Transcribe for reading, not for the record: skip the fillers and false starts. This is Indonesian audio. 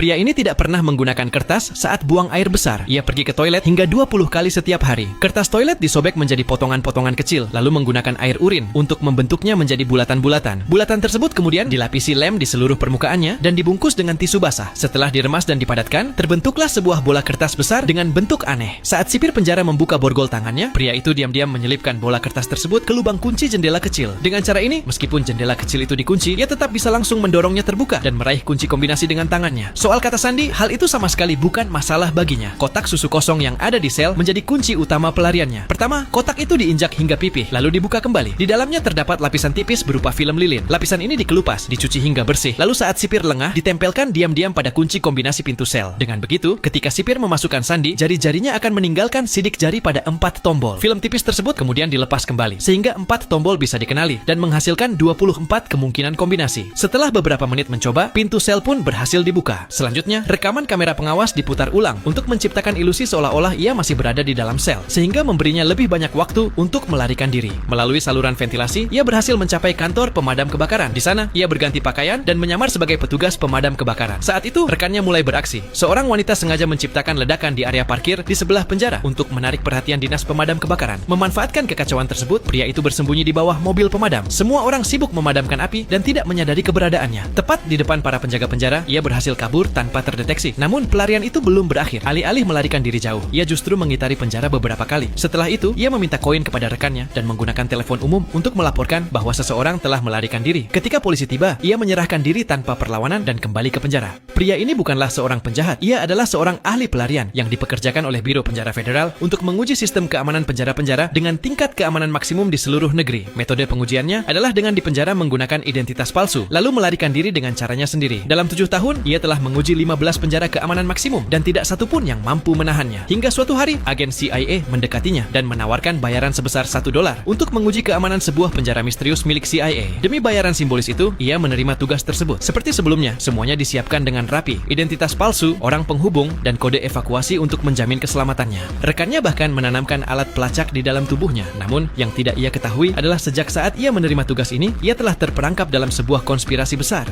Pria ini tidak pernah menggunakan kertas saat buang air besar. Ia pergi ke toilet hingga 20 kali setiap hari. Kertas toilet disobek menjadi potongan-potongan kecil, lalu menggunakan air urin untuk membentuknya menjadi bulatan-bulatan. Bulatan tersebut kemudian dilapisi lem di seluruh permukaannya dan dibungkus dengan tisu basah. Setelah diremas dan dipadatkan, terbentuklah sebuah bola kertas besar dengan bentuk aneh. Saat sipir penjara membuka borgol tangannya, pria itu diam-diam menyelipkan bola kertas tersebut ke lubang kunci jendela kecil. Dengan cara ini, meskipun jendela kecil itu dikunci, ia tetap bisa langsung mendorongnya terbuka dan meraih kunci kombinasi dengan tangannya. Soal kata sandi, hal itu sama sekali bukan masalah baginya. Kotak susu kosong yang ada di sel menjadi kunci utama pelariannya. Pertama, kotak itu diinjak hingga pipih, lalu dibuka kembali. Di dalamnya terdapat lapisan tipis berupa film lilin. Lapisan ini dikelupas, dicuci hingga bersih. Lalu saat sipir lengah, ditempelkan diam-diam pada kunci kombinasi pintu sel. Dengan begitu, ketika sipir memasukkan sandi, jari-jarinya akan meninggalkan sidik jari pada 4 tombol. Film tipis tersebut kemudian dilepas kembali, sehingga 4 tombol bisa dikenali dan menghasilkan 24 kemungkinan kombinasi. Setelah beberapa menit mencoba, pintu sel pun berhasil dibuka. Selanjutnya, rekaman kamera pengawas diputar ulang untuk menciptakan ilusi seolah-olah ia masih berada di dalam sel, sehingga memberinya lebih banyak waktu untuk melarikan diri. Melalui saluran ventilasi, ia berhasil mencapai kantor pemadam kebakaran. Di sana, ia berganti pakaian dan menyamar sebagai petugas pemadam kebakaran. Saat itu, rekannya mulai beraksi. Seorang wanita sengaja menciptakan ledakan di area parkir di sebelah penjara untuk menarik perhatian dinas pemadam kebakaran. Memanfaatkan kekacauan tersebut, pria itu bersembunyi di bawah mobil pemadam. Semua orang sibuk memadamkan api dan tidak menyadari keberadaannya. Tepat di depan para penjaga penjara, ia berhasil kabur tanpa terdeteksi. Namun, pelarian itu belum berakhir. Alih-alih melarikan diri jauh, ia justru mengitari penjara beberapa kali. Setelah itu, ia meminta koin kepada rekannya dan menggunakan telepon umum untuk melaporkan bahwa seseorang telah melarikan diri. Ketika polisi tiba, ia menyerahkan diri tanpa perlawanan dan kembali ke penjara. Pria ini bukanlah seorang penjahat. Ia adalah seorang ahli pelarian yang dipekerjakan oleh Biro Penjara Federal untuk menguji sistem keamanan penjara-penjara dengan tingkat keamanan maksimum di seluruh negeri. Metode pengujiannya adalah dengan dipenjara menggunakan identitas palsu, lalu melarikan diri dengan caranya sendiri. Dalam 7 tahun, ia telah menguji 15 penjara keamanan maksimum dan tidak satupun yang mampu menahannya. Hingga suatu hari, agen CIA mendekatinya dan menawarkan bayaran sebesar $1 untuk menguji keamanan sebuah penjara misterius milik CIA. Demi bayaran simbolis itu, ia menerima tugas tersebut. Seperti sebelumnya, semuanya disiapkan dengan rapi. Identitas palsu, orang penghubung, dan kode evakuasi untuk menjamin keselamatannya. Rekannya bahkan menanamkan alat pelacak di dalam tubuhnya. Namun, yang tidak ia ketahui adalah sejak saat ia menerima tugas ini, ia telah terperangkap dalam sebuah konspirasi besar.